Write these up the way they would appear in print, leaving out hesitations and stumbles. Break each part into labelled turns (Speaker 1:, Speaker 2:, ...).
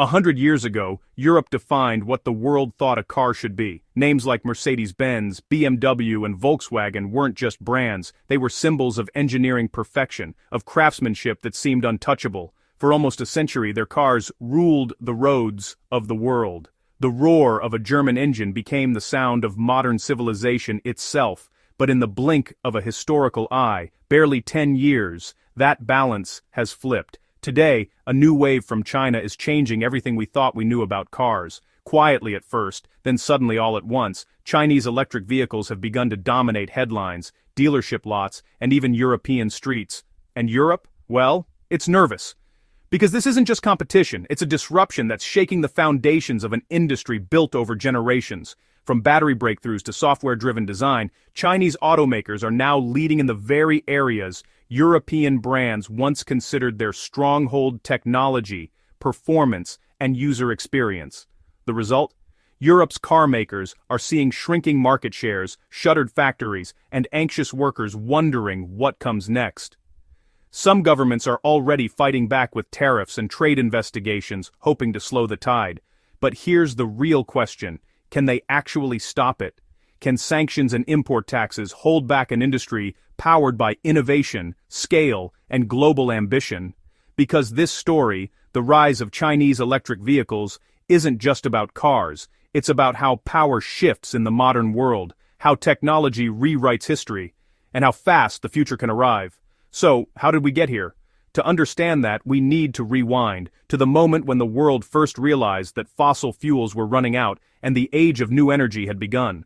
Speaker 1: 100 years ago, Europe defined what the world thought a car should be. Names like Mercedes-Benz, BMW, and Volkswagen weren't just brands, they were symbols of engineering perfection, of craftsmanship that seemed untouchable. For almost a century, their cars ruled the roads of the world. The roar of a German engine became the sound of modern civilization itself, but in the blink of a historical eye, barely 10 years, that balance has flipped. Today, a new wave from China is changing everything we thought we knew about cars. Quietly at first, then suddenly all at once, Chinese electric vehicles have begun to dominate headlines, dealership lots, and even European streets. And Europe? Well, it's nervous. Because this isn't just competition, it's a disruption that's shaking the foundations of an industry built over generations. From battery breakthroughs to software-driven design, Chinese automakers are now leading in the very areas European brands once considered their stronghold: technology, performance, and user experience. The result? Europe's car makers are seeing shrinking market shares, shuttered factories, and anxious workers wondering what comes next. Some governments are already fighting back with tariffs and trade investigations, hoping to slow the tide. But here's the real question: can they actually stop it? Can sanctions and import taxes hold back an industry powered by innovation, scale, and global ambition? Because this story, the rise of Chinese electric vehicles, isn't just about cars, it's about how power shifts in the modern world, how technology rewrites history, and how fast the future can arrive. So, how did we get here? To understand that, we need to rewind to the moment when the world first realized that fossil fuels were running out and the age of new energy had begun.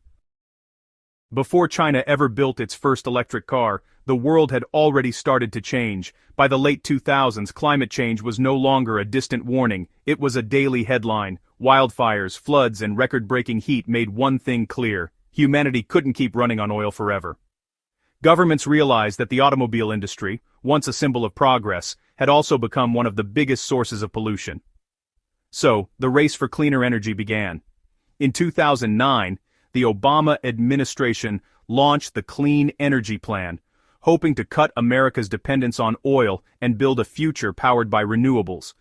Speaker 1: Before China ever built its first electric car, the world had already started to change. By the late 2000s, climate change was no longer a distant warning, it was a daily headline. Wildfires, floods, and record-breaking heat made one thing clear: humanity couldn't keep running on oil forever. Governments realized that the automobile industry, once a symbol of progress, had also become one of the biggest sources of pollution. So, the race for cleaner energy began. In 2009, the Obama administration launched the Clean Energy Plan, hoping to cut America's dependence on oil and build a future powered by renewables.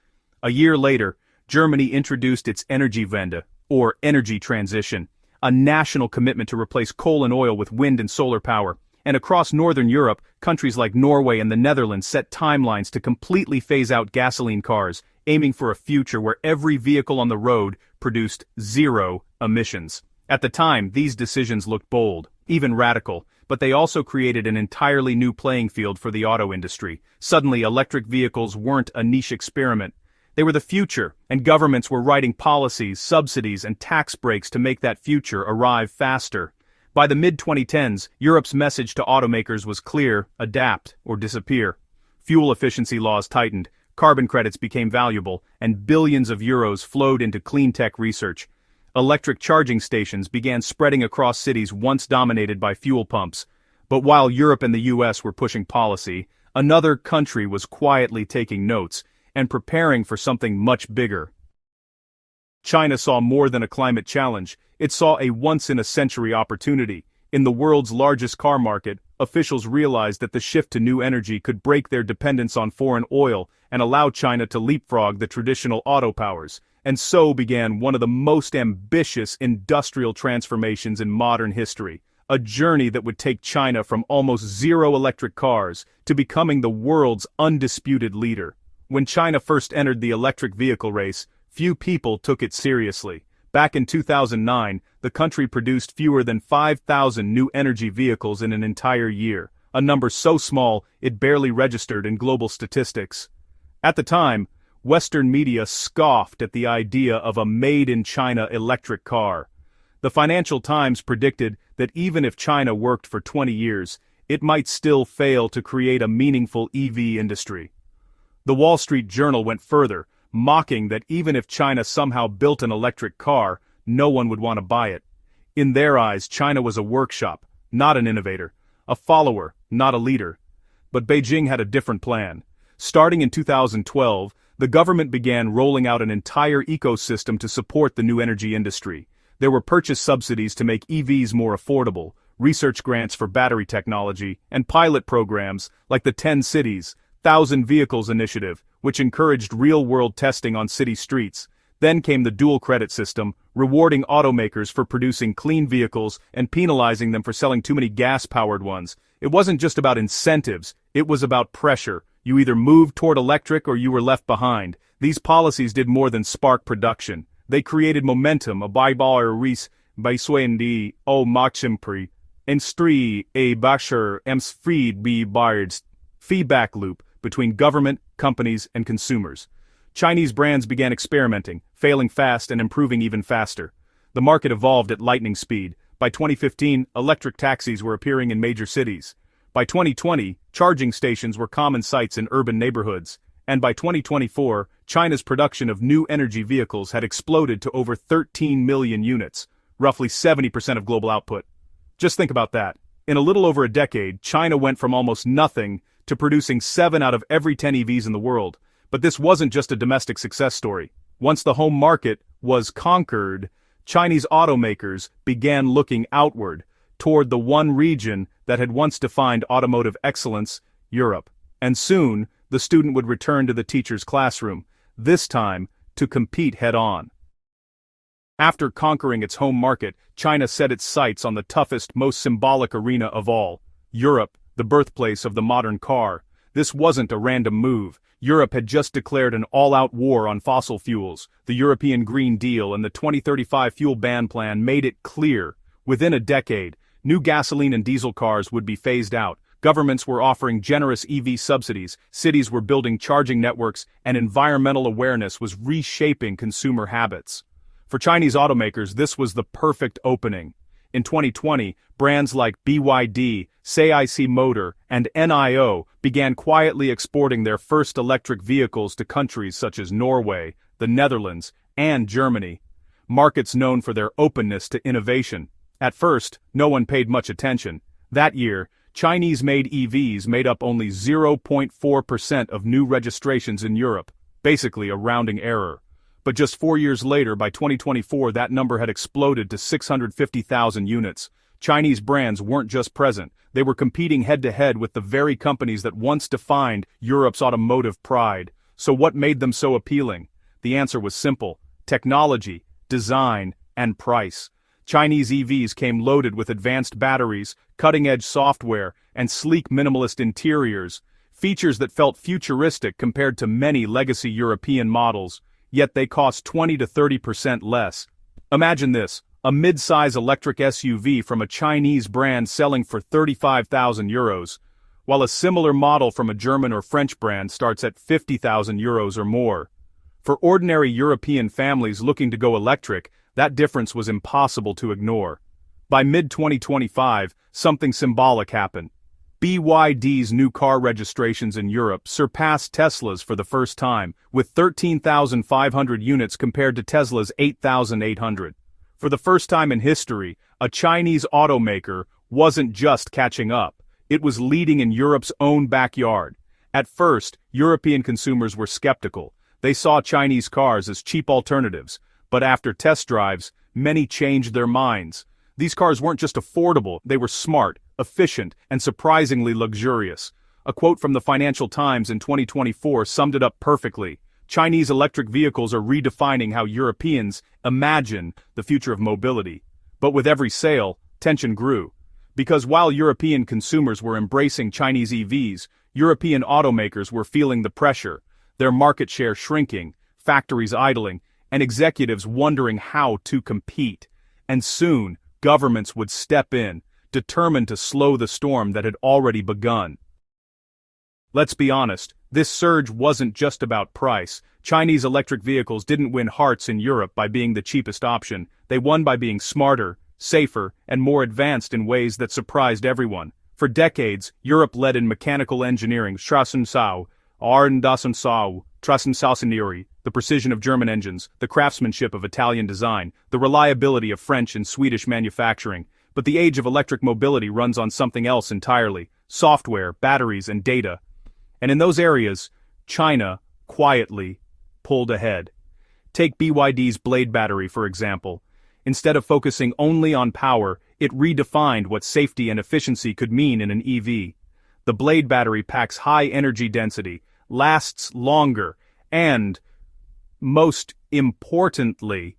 Speaker 1: A year later, Germany introduced its Energiewende, or energy transition, a national commitment to replace coal and oil with wind and solar power. And across Northern Europe, countries like Norway and the Netherlands set timelines to completely phase out gasoline cars, aiming for a future where every vehicle on the road produced zero emissions. At the time, these decisions looked bold, even radical, but they also created an entirely new playing field for the auto industry. Suddenly, electric vehicles weren't a niche experiment. They were the future, and governments were writing policies, subsidies, and tax breaks to make that future arrive faster. By the mid-2010s, Europe's message to automakers was clear: adapt or disappear. Fuel efficiency laws tightened, carbon credits became valuable, and billions of euros flowed into clean tech research. Electric charging stations began spreading across cities once dominated by fuel pumps. But while Europe and the US were pushing policy, another country was quietly taking notes and preparing for something much bigger. China saw more than a climate challenge, it saw a once-in-a-century opportunity. In the world's largest car market, officials realized that the shift to new energy could break their dependence on foreign oil and allow China to leapfrog the traditional auto powers. And so began one of the most ambitious industrial transformations in modern history, a journey that would take China from almost zero electric cars to becoming the world's undisputed leader. When China first entered the electric vehicle race, few people took it seriously. Back in 2009, the country produced fewer than 5,000 new energy vehicles in an entire year, a number so small it barely registered in global statistics. At the time, Western media scoffed at the idea of a made-in-China electric car. The Financial Times predicted that even if China worked for 20 years, it might still fail to create a meaningful EV industry. The Wall Street Journal went further, mocking that even if China somehow built an electric car, no one would want to buy it. In their eyes, China was a workshop, not an innovator, a follower, not a leader. But Beijing had a different plan. Starting in 2012, the government began rolling out an entire ecosystem to support the new energy industry. There were purchase subsidies to make EVs more affordable, research grants for battery technology, and pilot programs like the 10 Cities, 1,000 Vehicles initiative, which encouraged real-world testing on city streets. Then came the dual credit system, rewarding automakers for producing clean vehicles and penalizing them for selling too many gas-powered ones. It wasn't just about incentives, it was about pressure. You either moved toward electric or you were left behind. These policies did more than spark production. They created momentum, a bijbouwers bijswende o machimpri, industrie a basher emsfried be buyers. Feedback loop between government, companies, and consumers. Chinese brands began experimenting, failing fast and improving even faster. The market evolved at lightning speed. By 2015, electric taxis were appearing in major cities. By 2020, charging stations were common sights in urban neighborhoods. And by 2024, China's production of new energy vehicles had exploded to over 13 million units, roughly 70% of global output. Just think about that. In a little over a decade, China went from almost nothing to producing 7 out of every 10 EVs in the world. But this wasn't just a domestic success story. Once the home market was conquered, Chinese automakers began looking outward, toward the one region that had once defined automotive excellence, Europe. And soon, the student would return to the teacher's classroom, this time to compete head-on. After conquering its home market, China set its sights on the toughest, most symbolic arena of all, Europe, the birthplace of the modern car. This wasn't a random move. Europe had just declared an all-out war on fossil fuels. The European Green Deal and the 2035 fuel ban plan made it clear. Within a decade, new gasoline and diesel cars would be phased out. Governments were offering generous EV subsidies, cities were building charging networks, and environmental awareness was reshaping consumer habits. For Chinese automakers, this was the perfect opening. In 2020, brands like BYD, seismic Motor, and NIO began quietly exporting their first electric vehicles to countries such as Norway, the Netherlands, and Germany. Markets known for their openness to innovation. At first, no one paid much attention. That year, Chinese-made EVs made up only 0.4% of new registrations in Europe, basically a rounding error. But just 4 years later, by 2024, that number had exploded to 650,000 units. Chinese brands weren't just present, they were competing head-to-head with the very companies that once defined Europe's automotive pride. So what made them so appealing? The answer was simple: technology, design, and price. Chinese EVs came loaded with advanced batteries, cutting-edge software, and sleek minimalist interiors, features that felt futuristic compared to many legacy European models. Yet they cost 20 to 30% less. Imagine this, a mid-size electric SUV from a Chinese brand selling for 35,000 euros, while a similar model from a German or French brand starts at 50,000 euros or more. For ordinary European families looking to go electric, that difference was impossible to ignore. By mid-2025, something symbolic happened. BYD's new car registrations in Europe surpassed Tesla's for the first time, with 13,500 units compared to Tesla's 8,800. For the first time in history, a Chinese automaker wasn't just catching up, it was leading in Europe's own backyard. At first, European consumers were skeptical. They saw Chinese cars as cheap alternatives, but after test drives, many changed their minds. These cars weren't just affordable, they were smart, efficient, and surprisingly luxurious. A quote from the Financial Times in 2024 summed it up perfectly. Chinese electric vehicles are redefining how Europeans imagine the future of mobility. But with every sale, tension grew. Because while European consumers were embracing Chinese EVs, European automakers were feeling the pressure, their market share shrinking, factories idling, and executives wondering how to compete. And soon, governments would step in, determined to slow the storm that had already begun. Let's be honest, this surge wasn't just about price. Chinese electric vehicles didn't win hearts in Europe by being the cheapest option. They won by being smarter, safer, and more advanced in ways that surprised everyone. For decades, Europe led in mechanical engineering, Straßenbau, Straßenbau, Straßenbauingenieurie, the precision of German engines, the craftsmanship of Italian design, the reliability of French and Swedish manufacturing. But the age of electric mobility runs on something else entirely: software, batteries, and data. And in those areas, China, quietly, pulled ahead. Take BYD's Blade battery, for example. Instead of focusing only on power, it redefined what safety and efficiency could mean in an EV. The Blade battery packs high energy density, lasts longer, and, most importantly,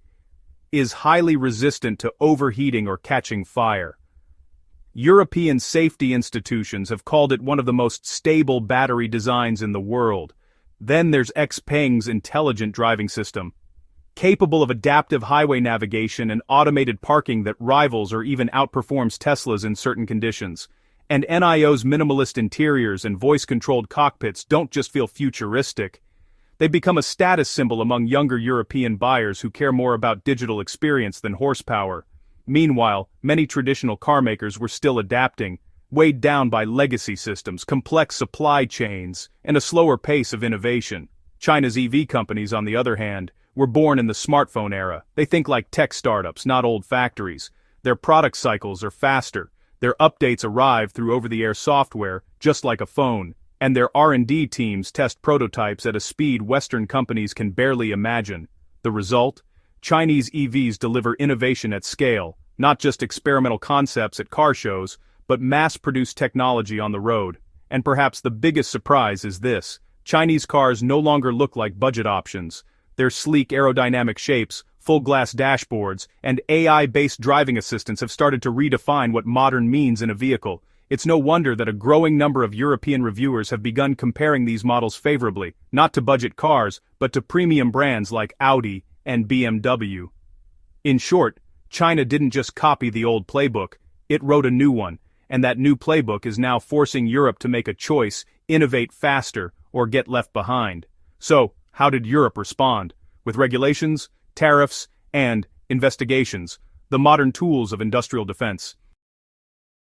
Speaker 1: is highly resistant to overheating or catching fire. European safety institutions have called it one of the most stable battery designs in the world. Then there's XPeng's intelligent driving system, capable of adaptive highway navigation and automated parking that rivals or even outperforms Tesla's in certain conditions. And NIO's minimalist interiors and voice-controlled cockpits don't just feel futuristic. They've become a status symbol among younger European buyers who care more about digital experience than horsepower. Meanwhile, many traditional carmakers were still adapting, weighed down by legacy systems, complex supply chains, and a slower pace of innovation. China's EV companies, on the other hand, were born in the smartphone era. They think like tech startups, not old factories. Their product cycles are faster. Their updates arrive through over-the-air software, just like a phone. And their R&D teams test prototypes at a speed Western companies can barely imagine. The result? Chinese EVs deliver innovation at scale, not just experimental concepts at car shows, but mass-produced technology on the road. And perhaps the biggest surprise is this: Chinese cars no longer look like budget options. Their sleek aerodynamic shapes, full-glass dashboards, and AI-based driving assistants have started to redefine what modern means in a vehicle. It's no wonder that a growing number of European reviewers have begun comparing these models favorably, not to budget cars, but to premium brands like Audi and BMW. In short, China didn't just copy the old playbook, it wrote a new one, and that new playbook is now forcing Europe to make a choice: innovate faster or get left behind. So, how did Europe respond? With regulations, tariffs, and investigations, the modern tools of industrial defense.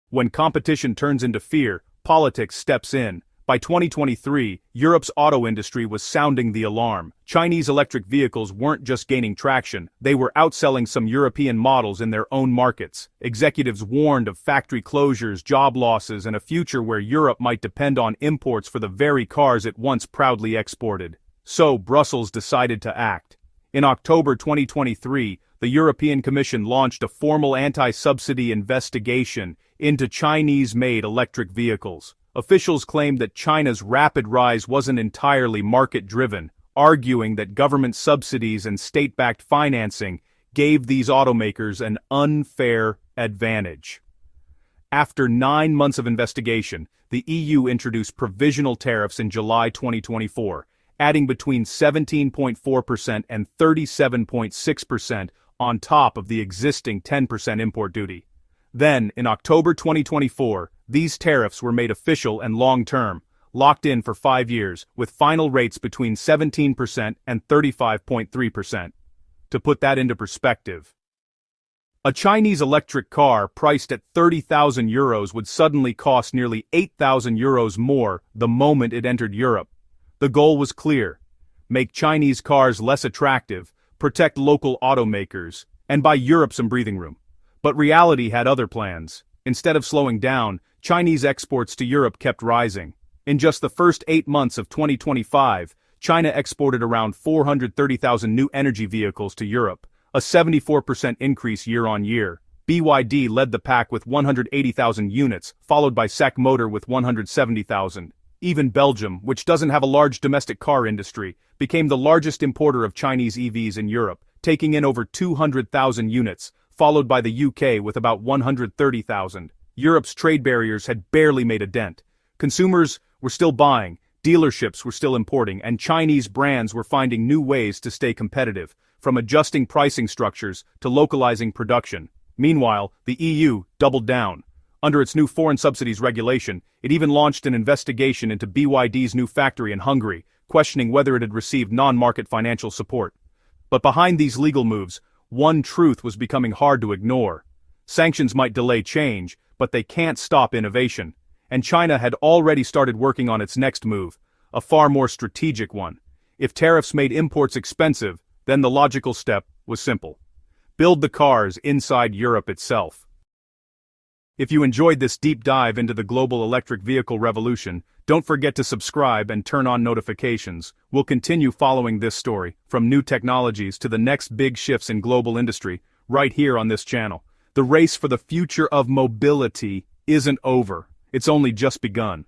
Speaker 1: When competition turns into fear, politics steps in. By 2023, Europe's auto industry was sounding the alarm. Chinese electric vehicles weren't just gaining traction, they were outselling some European models in their own markets. Executives warned of factory closures, job losses, and a future where Europe might depend on imports for the very cars it once proudly exported. So Brussels decided to act. In October 2023, the European Commission launched a formal anti-subsidy investigation into Chinese-made electric vehicles. Officials claimed that China's rapid rise wasn't entirely market-driven, arguing that government subsidies and state-backed financing gave these automakers an unfair advantage. After 9 months of investigation, the EU introduced provisional tariffs in July 2024, adding between 17.4% and 37.6% on top of the existing 10% import duty. Then, in October 2024, these tariffs were made official and long-term, locked in for 5 years, with final rates between 17% and 35.3%. To put that into perspective, a Chinese electric car priced at €30,000 would suddenly cost nearly €8,000 more the moment it entered Europe. The goal was clear: make Chinese cars less attractive, protect local automakers, and buy Europe some breathing room. But reality had other plans. Instead of slowing down, Chinese exports to Europe kept rising. In just the first 8 months of 2025, China exported around 430,000 new energy vehicles to Europe, a 74% increase year-on-year. BYD led the pack with 180,000 units, followed by SAC Motor with 170,000. Even Belgium, which doesn't have a large domestic car industry, became the largest importer of Chinese EVs in Europe, taking in over 200,000 units, followed by the UK with about 130,000. Europe's trade barriers had barely made a dent. Consumers were still buying, dealerships were still importing, and Chinese brands were finding new ways to stay competitive, from adjusting pricing structures to localizing production. Meanwhile, the EU doubled down. Under its new foreign subsidies regulation, it even launched an investigation into BYD's new factory in Hungary, questioning whether it had received non-market financial support. But behind these legal moves, one truth was becoming hard to ignore. Sanctions might delay change, but they can't stop innovation. And China had already started working on its next move, a far more strategic one. If tariffs made imports expensive, then the logical step was simple: build the cars inside Europe itself. If you enjoyed this deep dive into the global electric vehicle revolution, don't forget to subscribe and turn on notifications. We'll continue following this story, from new technologies to the next big shifts in global industry, right here on this channel. The race for the future of mobility isn't over. It's only just begun.